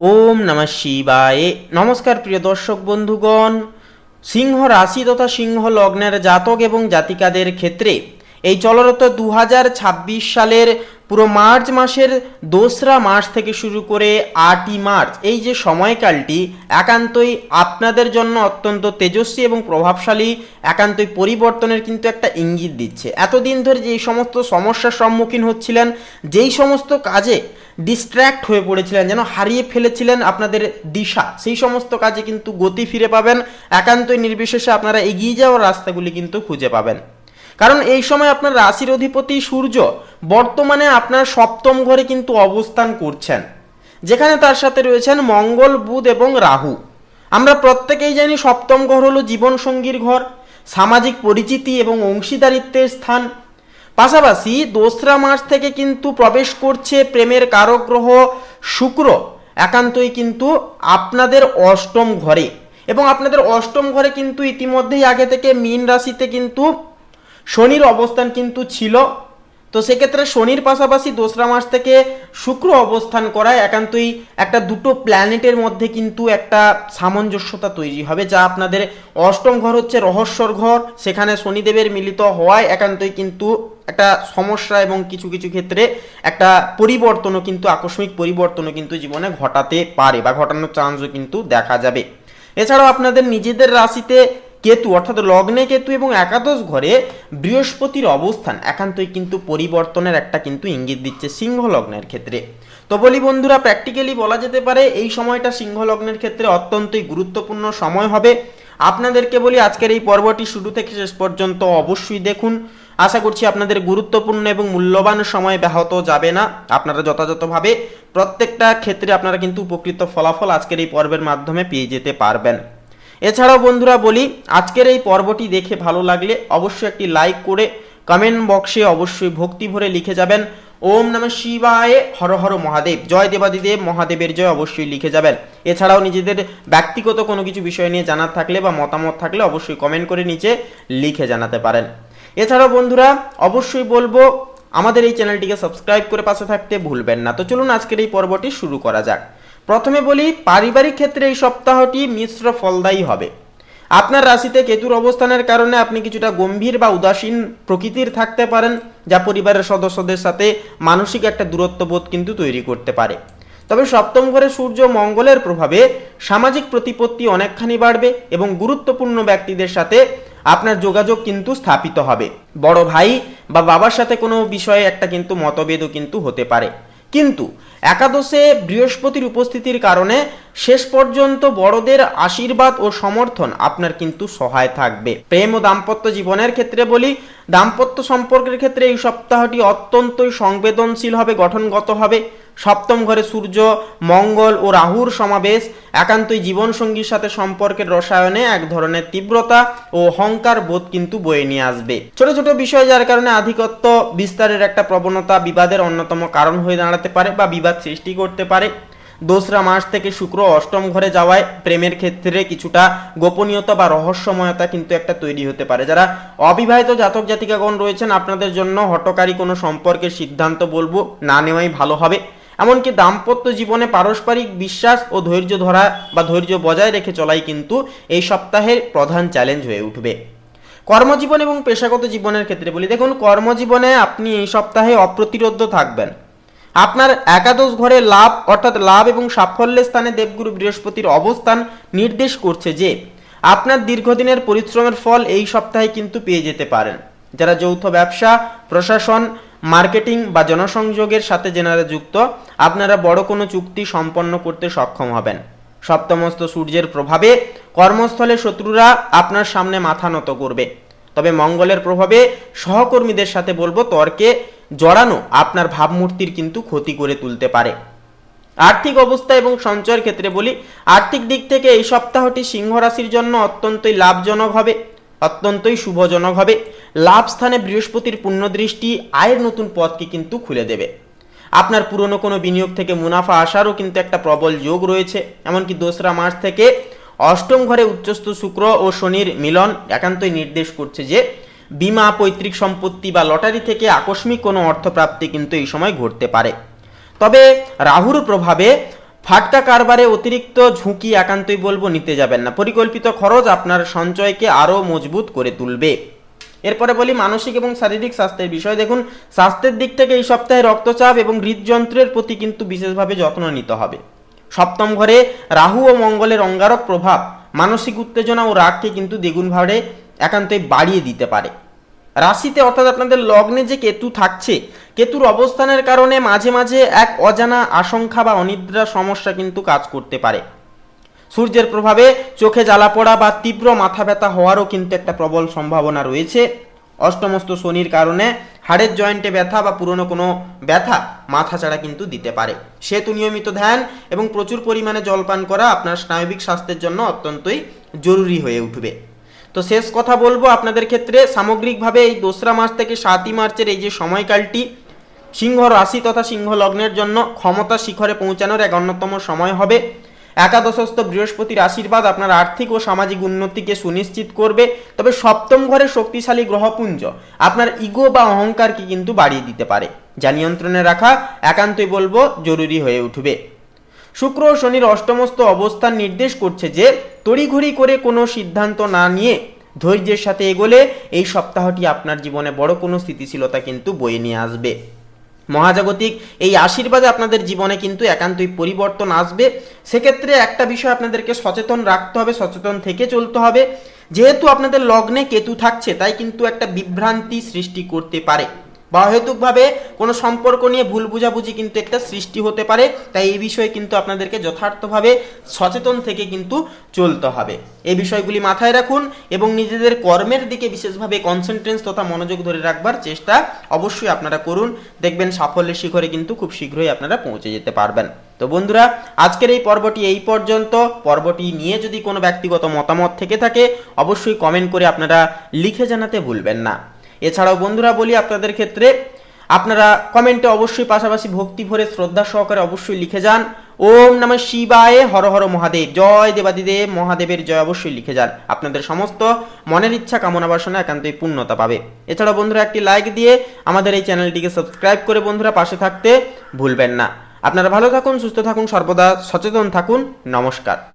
ওম নমঃ শিবায়। নমস্কার প্রিয় দর্শক বন্ধুগণ, সিংহ রাশি তথা সিংহ লগ্নের জাতক এবং জাতিকাদের ক্ষেত্রে এই চলরত 2026 সালের পুরো মার্চ মাসের 2রা মার্চ থেকে শুরু করে 8ই মার্চ এই যে সময়কালটি একান্তই আপনাদের জন্য অত্যন্ত তেজস্বী এবং প্রভাবশালী, একান্তই পরিবর্তনের কিন্তু একটা ইঙ্গিত দিচ্ছে। এতদিন ধরে যেই সমস্ত সমস্যার সম্মুখীন হচ্ছিলেন, যেই সমস্ত কাজে ডিস্ট্র্যাক্ট হয়ে পড়েছিলেন, যেন হারিয়ে ফেলেছিলেন আপনাদের দিশা, সেই সমস্ত কাজে কিন্তু গতি ফিরে পাবেন। একান্তই নির্বিশেষে আপনারা এগিয়ে যাওয়ার রাস্তাগুলি কিন্তু খুঁজে পাবেন। কারণ এই সময় আপনার রাশির অধিপতি সূর্য বর্তমানে আপনার সপ্তম ঘরে কিন্তু অবস্থান করছেন, যেখানে তার সাথে রয়েছেন মঙ্গল, বুধ এবং রাহু। আমরা প্রত্যেকেই জানি সপ্তম ঘর হলো জীবনসঙ্গীর ঘর, সামাজিক পরিচিতি এবং অংশীদারিত্বের স্থান। পাশাপাশি 2রা মার্চ থেকে কিন্তু প্রবেশ করছে প্রেমের কারক গ্রহ শুক্র, একান্তই কিন্তু আপনাদের অষ্টম ঘরে। এবং আপনাদের অষ্টম ঘরে কিন্তু ইতিমধ্যেই আগে থেকে মীন রাশিতে কিন্তু শনির অবস্থান কিন্তু ছিল। তো সেক্ষেত্রে শনির পাশাপাশি 2রা মার্চ থেকে শুক্র অবস্থান করায় একান্তই একটা দুটো প্ল্যানেটের মধ্যে কিন্তু একটা সামঞ্জস্যতা তৈরি হবে, যা আপনাদের অষ্টম ঘর হচ্ছে রহস্যর ঘর, সেখানে শনিদেবের মিলিত হওয়ায় একান্তই কিন্তু একটা সমস্যা এবং কিছু কিছু ক্ষেত্রে একটা পরিবর্তনও কিন্তু, আকস্মিক পরিবর্তনও কিন্তু জীবনে ঘটাতে পারে বা ঘটানোর চান্সও কিন্তু দেখা যাবে। এছাড়াও আপনাদের নিজেদের রাশিতে কেতু অর্থাৎ লগ্নে কেতু এবং একাদশ ঘরে বৃহস্পতির অবস্থান একান্তই কিন্তু পরিবর্তনের একটা কিন্তু ইঙ্গিত দিচ্ছে সিংহ লগ্নের ক্ষেত্রে। তো বলি বন্ধুরা, প্র্যাকটিক্যালি বলা যেতে পারে এই সময়টা সিংহ লগ্নের ক্ষেত্রে অত্যন্তই গুরুত্বপূর্ণ সময় হবে। আপনাদেরকে বলি, আজকের এই পর্বটি শুরু থেকে শেষ পর্যন্ত অবশ্যই দেখুন। আশা করছি আপনাদের গুরুত্বপূর্ণ এবং মূল্যবান সময় ব্যাহত যাবে না। আপনারা যথাযথভাবে প্রত্যেকটা ক্ষেত্রে আপনারা কিন্তু উপকৃত ফলাফল আজকের এই পর্বের মাধ্যমে পেয়ে যেতে পারবেন। এছাড়াও বন্ধুরা বলি, আজকের এই পর্বটি দেখে ভালো লাগলে অবশ্যই একটি লাইক করে কমেন্ট বক্সে অবশ্যই ভক্তি ভরে লিখে যাবেন ওম নমঃ শিবায়, হর হর মহাদেব, জয় দেবাদিদেব মহাদেবের জয় অবশ্যই লিখে যাবেন। এছাড়াও নিজেদের ব্যক্তিগত কোনো কিছু বিষয় নিয়ে জানার থাকলে বা মতামত থাকলে অবশ্যই কমেন্ট করে নিচে লিখে জানাতে পারেন। এছাড়াও বন্ধুরা অবশ্যই বলবো আমাদের এই চ্যানেলটিকে সাবস্ক্রাইব করে পাশে থাকতে ভুলবেন না। তো চলুন আজকের এই পর্বটি শুরু করা যাক। প্রথমে বলি, পারিবারিক ক্ষেত্রে এই সপ্তাহটি মিশ্র ফলদায়ী হবে। আপনার রাশিতে কেতুর অবস্থানের কারণে আপনি কিছুটা গম্ভীর বা উদাসীন প্রকৃতির থাকতে পারেন, যা পরিবারের সদস্যদের সাথে মানসিক একটা দূরত্ববোধ কিন্তু তৈরি করতে পারে। তবে সপ্তম ঘরে সূর্য মঙ্গলের প্রভাবে সামাজিক প্রতিপত্তি অনেকখানি বাড়বে এবং গুরুত্বপূর্ণ ব্যক্তিদের সাথে আপনার যোগাযোগ কিন্তু স্থাপিত হবে। বড় ভাই বা বাবার সাথে কোনো বিষয়ে একটা কিন্তু মতভেদও কিন্তু হতে পারে। কিন্তু একাদশে বৃহস্পতির উপস্থিতির কারণে শেষ পর্যন্ত বড়দের আশীর্বাদ ও সমর্থন আপনার কিন্তু সহায় থাকবে। প্রেম ও দাম্পত্য জীবনের ক্ষেত্রে বলি, দাম্পত্য সম্পর্কের ক্ষেত্রে এই সপ্তাহটি অত্যন্তই সংবেদনশীল হবে, গঠনগত হবে। সপ্তম ঘরে সূর্য, মঙ্গল ও রাহুর সমাবেশ একান্তই জীবনসঙ্গীর সাথে সম্পর্কের রসায়নে এক ধরনের তীব্রতা ও অহংকার বোধ কিন্তু বয়ে নিয়ে আসবে। ছোট ছোট বিষয় যার কারণে আধিপত্য বিস্তারের একটা প্রবণতা বিবাদের অন্যতম কারণ হয়ে দাঁড়াতে পারে বা বিবাদ সৃষ্টি করতে পারে। 2রা মার্চ থেকে শুক্র অষ্টম ঘরে যাওয়ায় প্রেমের ক্ষেত্রে কিছুটা গোপনীয়তা বা রহস্যময়তা কিন্তু একটা তৈরি হতে পারে। যারা অবিবাহিত জাতক জাতিকাগণ রয়েছেন, আপনাদের জন্য হঠকারী কোনো সম্পর্কের সিদ্ধান্ত বলবো না নেওয়াই ভালো হবে। এমনকি দাম্পত্য জীবনে পারস্পরিক বিশ্বাস ও ধৈর্য ধরা বা ধৈর্য বজায় রেখে চলাই কিন্তু এই সপ্তাহের প্রধান চ্যালেঞ্জ হয়ে উঠবে। কর্মজীবন এবং পেশাগত জীবনের ক্ষেত্রে বলি, দেখুন কর্মজীবনে আপনি এই সপ্তাহে অপ্রতিরোধ্য থাকবেন। আপনার একাদশ ঘরে লাভ অর্থাৎ লাভ এবং সাফল্যের স্থানে দেবগুরু বৃহস্পতির অবস্থান নির্দেশ করছে যে আপনার দীর্ঘদিনের পরিশ্রমের ফল এই সপ্তাহে কিন্তু পেয়ে যেতে পারেন। যারা যৌথ ব্যবসা, প্রশাসন, মার্কেটিং বা জনসংযোগের সাথে যেনারা যুক্ত, আপনারা বড় কোনো চুক্তি সম্পন্ন করতে সক্ষম হবেন। সপ্তমস্ত সূর্যের প্রভাবে কর্মস্থলে শত্রুরা আপনার সামনে মাথা নত করবে। তবে মঙ্গলের প্রভাবে সহকর্মীদের সাথে বলবো তর্কে জড়ানো আপনার ভাবমূর্তির কিন্তু ক্ষতি করে তুলতে পারে। আর্থিক অবস্থা এবং সঞ্চয়ের ক্ষেত্রে বলি, আর্থিক দিক থেকে এই সপ্তাহটি সিংহ রাশির জন্য অত্যন্তই লাভজনক হবে, অত্যন্তই শুভজনক হবে। লাভ স্থানে বৃহস্পতির পুণ্যদৃষ্টি আয়ের নতুন পথকে কিন্তু খুলে দেবে। আপনার পুরনো কোনো বিনিয়োগ থেকে মুনাফা আসারও কিন্তু একটা প্রবল যোগ রয়েছে। এমনকি 2রা মার্চ থেকে অষ্টম ঘরে উচ্চস্থ শুক্র ও শনির মিলন একান্তই নির্দেশ করছে যে বীমা, পৈতৃক সম্পত্তি বা লটারি থেকে আকস্মিক কোনো অর্থপ্রাপ্তি কিন্তু এই সময় ঘটতে পারে। তবে রাহুর প্রভাবে ফাটকা কারবারে অতিরিক্ত ঝুঁকি একান্তই বলবো নিতে যাবেন না। পরিকল্পিত খরচ আপনার সঞ্চয়কে আরও মজবুত করে তুলবে। এরপরে বলি মানসিক এবং শারীরিক স্বাস্থ্যের বিষয়। দেখুন, স্বাস্থ্যের দিক থেকে এই সপ্তাহে রক্তচাপ এবং হৃদযন্ত্রের প্রতি কিন্তু বিশেষভাবে যত্ন নিতে হবে। সপ্তম ঘরে রাহু ও মঙ্গলের অঙ্গারক প্রভাব মানসিক উত্তেজনা ও রাগকে কিন্তু দ্বিগুণভাবে একান্তই বাড়িয়ে দিতে পারে। রাশিতে অর্থাৎ আপনাদের লগ্নে যে কেতু থাকছে, কেতুর অবস্থানের কারণে মাঝে মাঝে এক অজানা আশঙ্কা বা অনিদ্রার সমস্যা কিন্তু কাজ করতে পারে। সূর্যের প্রভাবে চোখে জ্বালা পড়া বা তীব্র মাথা ব্যথা হওয়ারও কিন্তু একটা প্রবল সম্ভাবনা রয়েছে। অষ্টমস্ত শনির কারণে হাড়ের জয়েন্টে ব্যথা বা পুরনো কোনো ব্যথা মাথা চাড়া কিন্তু দিতে পারে। সেহেতু নিয়মিত ধ্যান এবং প্রচুর পরিমাণে জলপান করা আপনার স্নায়বিক স্বাস্থ্যের জন্য অত্যন্তই জরুরি হয়ে উঠবে। তো শেষ কথা বলবো আপনাদের ক্ষেত্রে, সামগ্রিকভাবে এই 2রা মার্চ থেকে 7ই মার্চের এই যে সময়কালটি সিংহ রাশি তথা সিংহ লগ্নের জন্য ক্ষমতা শিখরে পৌঁছানোর এক অন্যতম সময় হবে। একাদশস্থ বৃহস্পতির আশীর্বাদ আপনার আর্থিক ও সামাজিক উন্নতিকে সুনিশ্চিত করবে। তবে সপ্তম ঘরে শক্তিশালী গ্রহপুঞ্জ আপনার ইগো বা অহংকারকে কিন্তু বাড়িয়ে দিতে পারে, যা নিয়ন্ত্রণে রাখা একান্তই বলবো জরুরি হয়ে উঠবে। শুক্র ও শনির অষ্টমস্ত অবস্থান নির্দেশ করছে যে তড়িঘড়ি করে কোনো সিদ্ধান্ত না নিয়ে ধৈর্যের সাথে এগোলে এই সপ্তাহটি আপনার জীবনে বড় কোনো স্থিতিশীলতা কিন্তু বয়ে নিয়ে আসবে। মহাজাগতিক এই আশীর্বাদে আপনাদের জীবনে কিন্তু একান্তই পরিবর্তন আসবে। সেক্ষেত্রে একটা বিষয় আপনাদেরকে সচেতন রাখতে হবে, সচেতন থেকে চলতে হবে। যেহেতু আপনাদের লগ্নে কেতু থাকছে, তাই কিন্তু একটা বিভ্রান্তি সৃষ্টি করতে পারে বা অহেতুকভাবে কোনো সম্পর্ক নিয়ে ভুল বুঝাবুঝি কিন্তু একটা সৃষ্টি হতে পারে। তাই এই বিষয়ে কিন্তু আপনাদেরকে যথার্থভাবে সচেতন থেকে কিন্তু চলতে হবে। এই বিষয়গুলি মাথায় রাখুন এবং নিজেদের কর্মের দিকে বিশেষভাবে কনসেন্ট্রেন্স তথা মনোযোগ ধরে রাখবার চেষ্টা অবশ্যই আপনারা করুন। দেখবেন সাফল্যের শিখরে কিন্তু খুব শীঘ্রই আপনারা পৌঁছে যেতে পারবেন। তো বন্ধুরা, আজকের এই পর্বটি এই পর্যন্ত। পর্বটি নিয়ে যদি কোনো ব্যক্তিগত মতামত থেকে থাকে অবশ্যই কমেন্ট করে আপনারা লিখে জানাতে ভুলবেন না। এছাড়াও বন্ধুরা বলি আপনাদের ক্ষেত্রে আপনারা কমেন্টে অবশ্যই পাশাপাশি ভক্তি ভরে শ্রদ্ধা সহকারে অবশ্যই লিখে যান ওম নমঃ শিবায়, হর হর মহাদেব, জয় দেবাদিদেব মহাদেবের জয় অবশ্যই লিখে যান। আপনাদের সমস্ত মনের ইচ্ছা কামনা বাসনা একান্তই পূর্ণতা পাবে। এছাড়াও বন্ধুরা একটি লাইক দিয়ে আমাদের এই চ্যানেলটিকে সাবস্ক্রাইব করে বন্ধুরা পাশে থাকতে ভুলবেন না। আপনারা ভালো থাকুন, সুস্থ থাকুন, সর্বদা সচেতন থাকুন। নমস্কার।